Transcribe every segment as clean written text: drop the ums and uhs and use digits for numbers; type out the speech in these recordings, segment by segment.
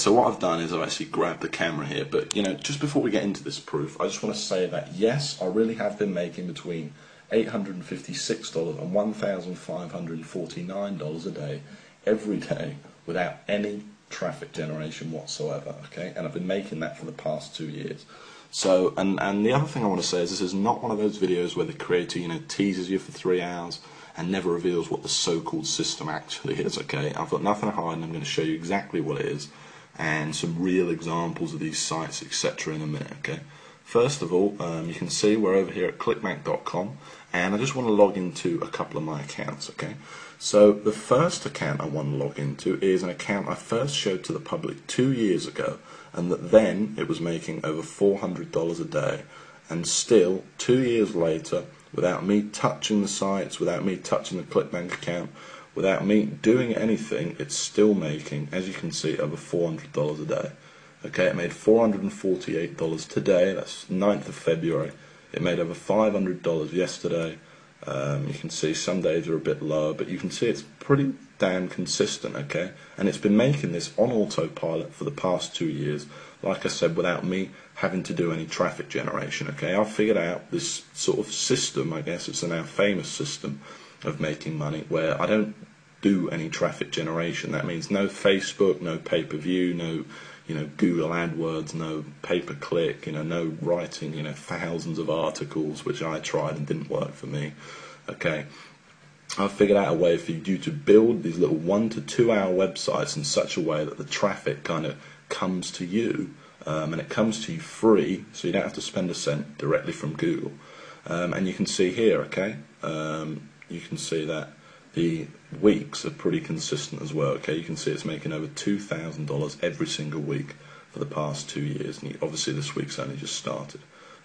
so what I've done is I've actually grabbed the camera here, but just before we get into this proof, I just want to say that yes, I really have been making between $856 and $1,549 a day, every day, without any traffic generation whatsoever, okay? And I've been making that for the past 2 years. So, and the other thing I want to say is this is not one of those videos where the creator, teases you for 3 hours and never reveals what the so-called system actually is, okay? I've got nothing to hide, and I'm going to show you exactly what it is and some real examples of these sites, etc. in a minute, okay? First of all, you can see we're over here at clickbank.com, and I just want to log into a couple of my accounts, okay? So the first account I want to log into is an account I first showed to the public 2 years ago, and that then it was making over $400 a day, and still 2 years later, without me touching the sites, without me touching the Clickbank account, without me doing anything, it's still making, as you can see, over $400 a day. Okay, it made $448 today, that's 9th of February. It made over $500 yesterday. You can see some days are a bit lower, but you can see it's pretty damn consistent, okay? And it's been making this on autopilot for the past 2 years, like I said, without me having to do any traffic generation, okay? I've figured out this sort of system, I guess it's a now famous system of making money, where I don't do any traffic generation. That means no Facebook, no pay-per-view, no Google AdWords, no pay-per-click, no writing, thousands of articles, which I tried and didn't work for me. Okay, I've figured out a way for you to build these little 1 to 2 hour websites in such a way that the traffic kind of comes to you, and it comes to you free, so you don't have to spend a cent directly from Google. And you can see here, okay, you can see that the weeks are pretty consistent as well, okay? You can see it's making over $2,000 every single week for the past 2 years, and obviously this week's only just started,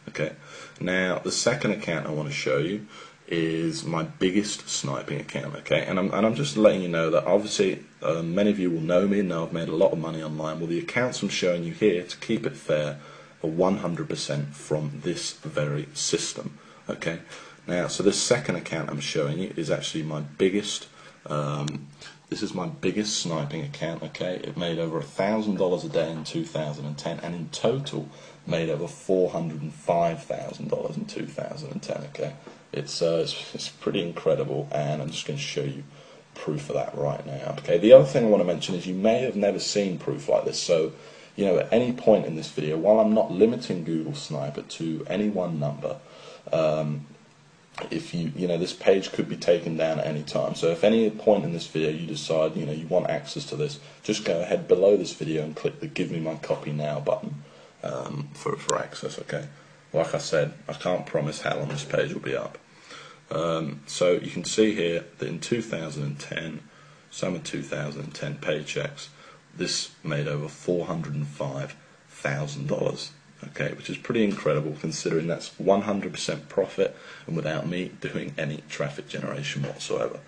okay? Now, the second account I want to show you is my biggest sniping account, okay? And I'm just letting you know that obviously many of you will know me and know I've made a lot of money online. Well, the accounts I'm showing you here, to keep it fair, are 100% from this very system, okay? Now, so this second account I'm showing you is actually my biggest, this is my biggest sniping account, okay? It made over $1,000 a day in 2010, and in total made over $405,000 in 2010, okay? It's pretty incredible, and I'm just going to show you proof of that right now, okay? The other thing I want to mention is you may have never seen proof like this, so, at any point in this video, while I'm not limiting Google Sniper to any one number, if this page could be taken down at any time. So if any point in this video you decide, you want access to this, just go ahead below this video and click the Give Me My Copy Now button for access, okay? Like I said, I can't promise how long this page will be up. So you can see here that in 2010, summer 2010 paychecks, this made over $405,000. Okay, which is pretty incredible considering that's 100% profit and without me doing any traffic generation whatsoever.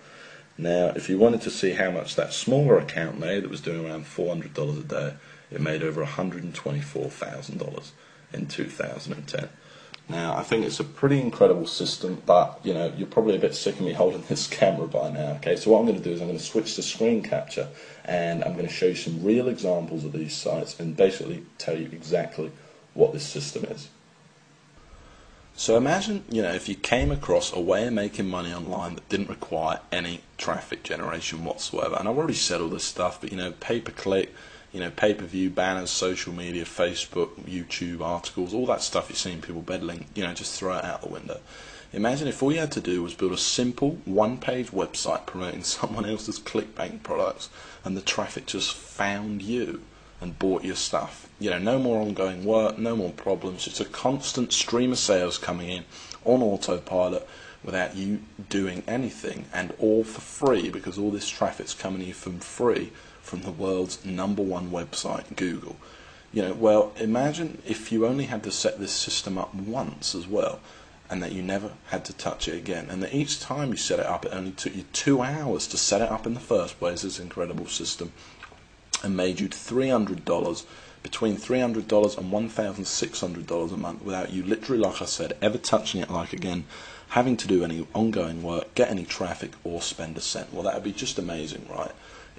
Now, if you wanted to see how much that smaller account made, that was doing around $400 a day, it made over $124,000 in 2010. Now, I think it's a pretty incredible system, but you're probably a bit sick of me holding this camera by now. Okay, so what I'm going to do is I'm going to switch to screen capture, and I'm going to show you some real examples of these sites and basically tell you exactly what this system is. So imagine, if you came across a way of making money online that didn't require any traffic generation whatsoever. And I've already said all this stuff, but pay-per-click, pay-per-view, banners, social media, Facebook, YouTube, articles, all that stuff you've seen people peddling, just throw it out the window. Imagine if all you had to do was build a simple one-page website promoting someone else's Clickbank products, and the traffic just found you and bought your stuff. No more ongoing work, no more problems, just a constant stream of sales coming in on autopilot without you doing anything, and all for free, because all this traffic's coming to you from free from the world's #1 website, Google. Well, imagine if you only had to set this system up once as well, and that you never had to touch it again, and that each time you set it up it only took you 2 hours to set it up in the first place, this incredible system, and made you $300, between $300 and $1,600 a month without you literally, like I said, ever touching it again, having to do any ongoing work, get any traffic, or spend a cent. Well, that would be just amazing, right?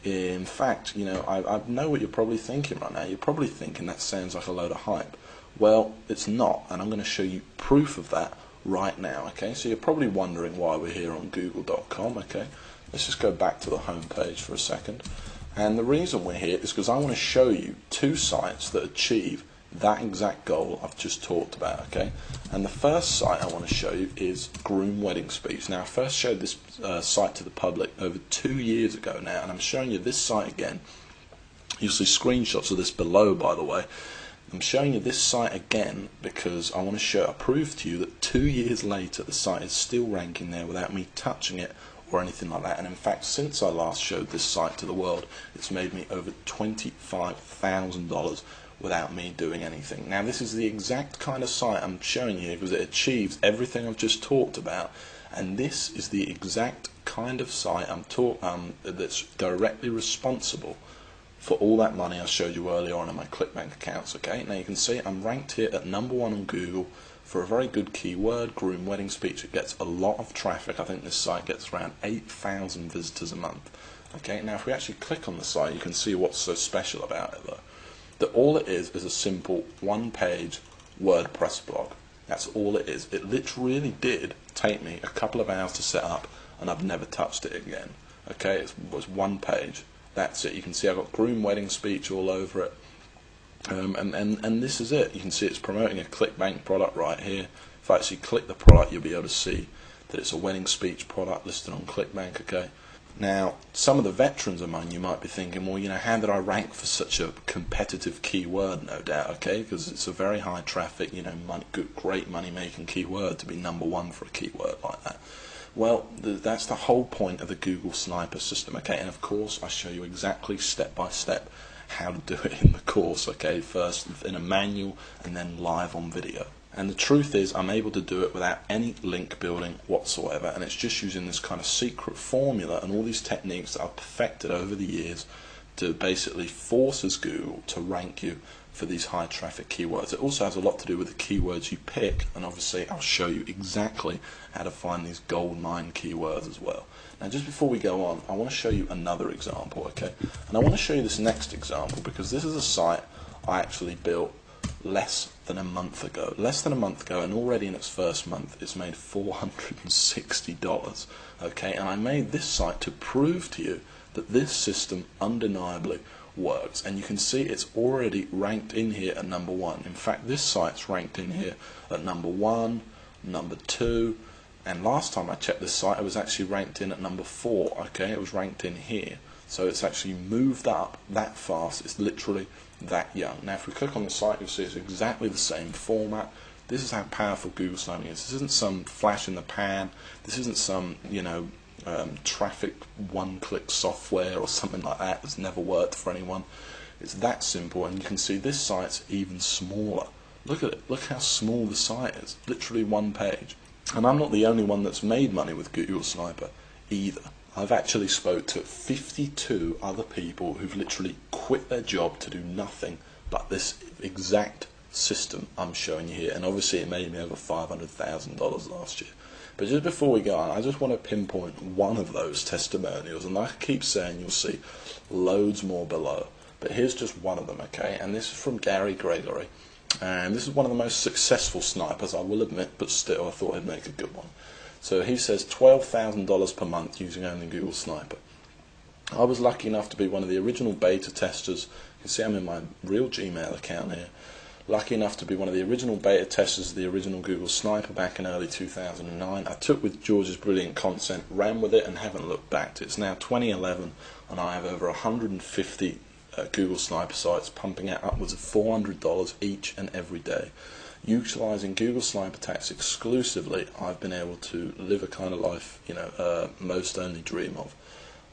In fact, I know what you're probably thinking right now. You're probably thinking that sounds like a load of hype. Well, it's not, and I'm going to show you proof of that right now. Okay, so you're probably wondering why we're here on Google.com. Okay, let's just go back to the home page for a second. And the reason we're here is because I want to show you two sites that achieve that exact goal I've just talked about. Okay, and the first site I want to show you is Groom Wedding Speech. Now, I first showed this site to the public over 2 years ago now, and I'm showing you this site again. You'll see screenshots of this below, by the way. I'm showing you this site again because I want to prove to you that 2 years later the site is still ranking there without me touching it or anything like that. And in fact, since I last showed this site to the world, it's made me over $25,000 without me doing anything. Now, this is the exact kind of site I'm showing you because it achieves everything I've just talked about, and this is the exact kind of site that's directly responsible for all that money I showed you earlier on in my Clickbank accounts. Okay, now you can see I'm ranked here at #1 on Google for a very good keyword, Groom Wedding Speech. It gets a lot of traffic. I think this site gets around 8,000 visitors a month. Okay, now if we actually click on the site, you can see what's so special about it though. That all it is a simple one-page WordPress blog. That's all it is. It literally did take me a couple of hours to set up, and I've never touched it again. Okay, it was one page. That's it. You can see I've got Groom Wedding Speech all over it, and this is it. You can see it's promoting a Clickbank product right here. If I actually click the product, you'll be able to see that it's a wedding speech product listed on Clickbank. Okay. Now, some of the veterans among you might be thinking, well, how did I rank for such a competitive keyword? No doubt, okay, because it's a very high traffic, great money-making keyword to be #1 for a keyword like that. Well, that's the whole point of the Google Sniper system, okay, and of course I show you exactly step by step how to do it in the course, okay, first in a manual and then live on video. And the truth is, I'm able to do it without any link building whatsoever, and it's just using this kind of secret formula and all these techniques that I've perfected over the years to basically forces Google to rank you for these high traffic keywords. It also has a lot to do with the keywords you pick, and obviously I'll show you exactly how to find these gold mine keywords as well. Now, just before we go on, I want to show you another example, okay? And I want to show you this next example because this is a site I actually built less than a month ago, and already in its first month it's made $460. Okay, and I made this site to prove to you that this system undeniably works, and you can see it's already ranked in here at #1. In fact, this site's ranked in here at #1, #2, and last time I checked this site it was actually ranked in at #4. Okay, it was ranked in here, so it's actually moved up that fast. It's literally that young. Now, if we click on the site, you'll see it's exactly the same format. This is how powerful Google Sniping is. This isn't some flash in the pan. This isn't some, traffic one-click software or something like that that's never worked for anyone. It's that simple, and you can see this site's even smaller. Look at it. Look how small the site is. Literally one page. And I'm not the only one that's made money with Google Sniper either. I've actually spoke to 52 other people who've literally quit their job to do nothing but this exact system I'm showing you here, and obviously it made me over $500,000 last year. But just before we go on, I just want to pinpoint one of those testimonials, and like I keep saying, you'll see loads more below, but here's just one of them, okay? And this is from Gary Gregory, and this is one of the most successful snipers, I will admit, but still I thought I'd make a good one. So he says $12,000 per month using only Google Sniper. I was lucky enough to be one of the original beta testers. You can see I'm in my real Gmail account here. Lucky enough to be one of the original beta testers of the original Google Sniper back in early 2009. I took with George's brilliant content, ran with it, and haven't looked back. It's now 2011, and I have over 150 Google Sniper sites pumping out upwards of $400 each and every day. Utilising Google Sniper attacks exclusively, I've been able to live a kind of life, most only dream of.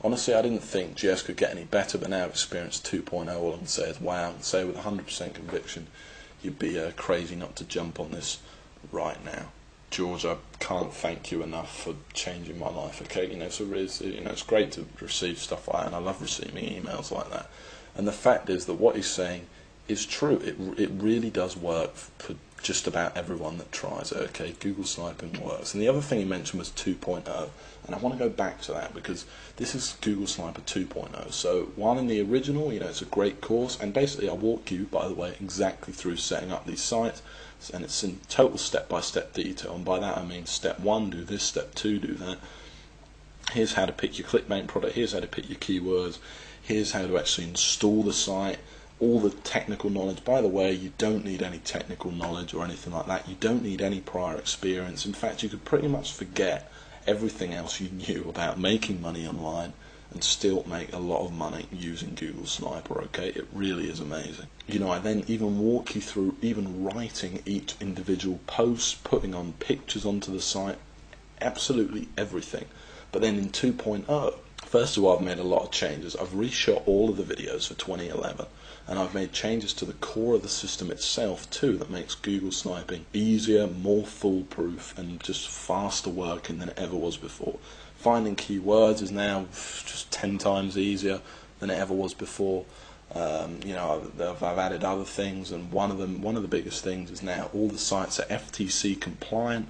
Honestly, I didn't think GS could get any better, but now I've experienced 2.0. All I can say is wow, and say with 100% conviction, you'd be crazy not to jump on this right now. George, I can't thank you enough for changing my life. Okay, so it's great to receive stuff like that, and I love receiving emails like that. And the fact is that what he's saying is true. It really does work for just about everyone that tries it. Okay, Google sniping works. And the other thing he mentioned was 2.0, and I want to go back to that because this is Google Sniper 2.0. So while in the original, it's a great course, and basically I walk you, by the way, exactly through setting up these sites, and it's in total step-by-step detail. And by that I mean step 1, do this, step 2, do that. Here's how to pick your Clickbank product, here's how to pick your keywords, here's how to actually install the site, all the technical knowledge. By the way, you don't need any technical knowledge or anything like that. You don't need any prior experience. In fact, you could pretty much forget everything else you knew about making money online and still make a lot of money using Google Sniper. Okay, it really is amazing. I then even walk you through even writing each individual post, putting on pictures onto the site, absolutely everything. But then in 2.0, first of all, I've made a lot of changes. I've reshot all of the videos for 2011, and I've made changes to the core of the system itself too that makes Google sniping easier, more foolproof, and just faster working than it ever was before. Finding keywords is now just 10 times easier than it ever was before. I've added other things, and one of the biggest things is now all the sites are FTC compliant.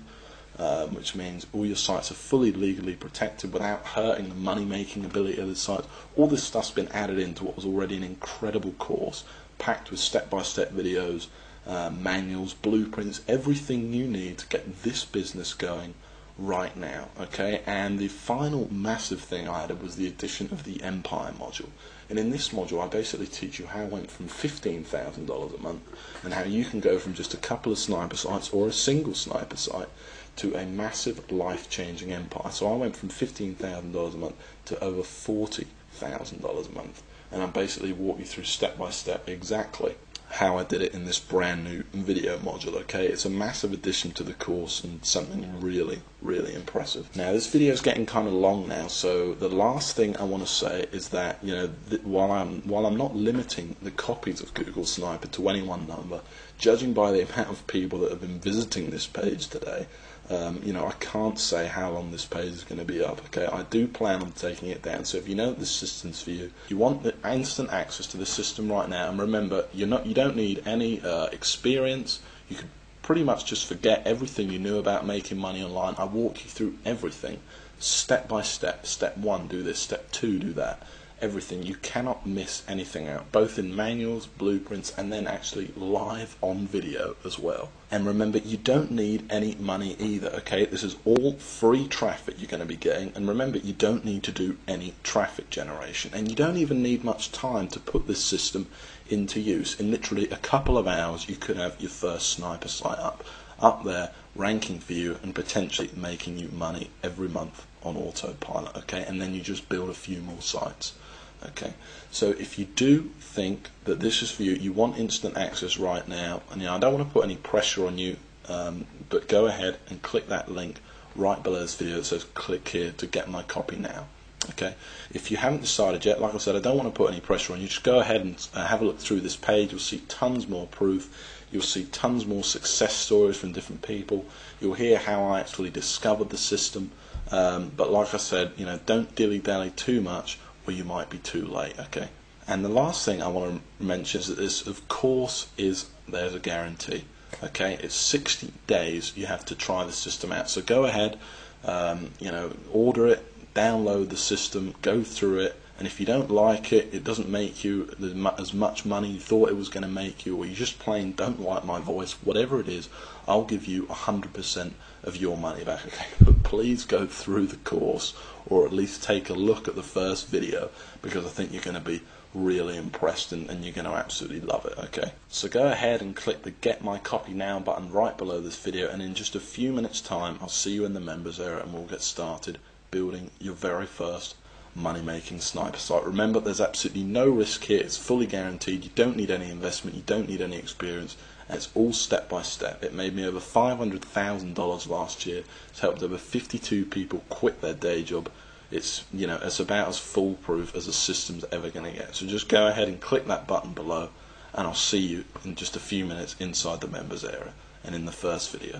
Which means all your sites are fully legally protected without hurting the money-making ability of the site. All this stuff's been added into what was already an incredible course, packed with step-by-step videos, manuals, blueprints, everything you need to get this business going right now. Okay, and the final massive thing I added was the addition of the Empire module. And in this module, I basically teach you how I went from $15,000 a month and how you can go from just a couple of sniper sites or a single sniper site to a massive life-changing empire. So I went from $15,000 a month to over $40,000 a month, and I basically walk you through step by step exactly how I did it in this brand new video module. Okay, it's a massive addition to the course and something really, really impressive. Now this video is getting kind of long now, so the last thing I want to say is that while I'm not limiting the copies of Google Sniper to any one number, judging by the amount of people that have been visiting this page today, I can't say how long this page is going to be up. Okay, I do plan on taking it down. So if you know that this system's for you, you want the instant access to the system right now. And remember, you don't need any experience. You could pretty much just forget everything you knew about making money online. I walk you through everything, step by step. Step 1, do this. Step 2, do that. Everything. You cannot miss anything out, both in manuals, blueprints, and then actually live on video as well. And remember, you don't need any money either. Okay, this is all free traffic you're going to be getting, and remember, you don't need to do any traffic generation, and you don't even need much time to put this system into use. In literally a couple of hours, you could have your first sniper site up there, ranking for you, and potentially making you money every month on autopilot. Okay, and then you just build a few more sites. Okay, so if you do think that this is for you, you want instant access right now, and I don't want to put any pressure on you, but go ahead and click that link right below this video that says click here to get my copy now. Okay, if you haven't decided yet, like I said, I don't want to put any pressure on you. Just go ahead and have a look through this page. You'll see tons more proof. You'll see tons more success stories from different people. You'll hear how I actually discovered the system. But like I said, don't dilly-dally too much, or you might be too late. Okay, and the last thing I want to mention is that this, of course, there's a guarantee. Okay, it's 60 days you have to try the system out. So go ahead, order it, download the system, go through it, and if you don't like it, it doesn't make you as much money you thought it was going to make you, or you just plain don't like my voice, whatever it is, I'll give you 100% of your money back. Okay, but please go through the course, or at least take a look at the first video, because I think you're going to be really impressed and you're going to absolutely love it. Okay, so go ahead and click the Get My Copy Now button right below this video, and in just a few minutes time I'll see you in the members area and we'll get started building your very first money-making sniper site. Remember, there's absolutely no risk here. It's fully guaranteed. You don't need any investment, you don't need any experience, and it's all step by step. It made me over $500,000 last year. It's helped over 52 people quit their day job. It's it's about as foolproof as a system's ever going to get. So just go ahead and click that button below, and I'll see you in just a few minutes inside the members area and in the first video.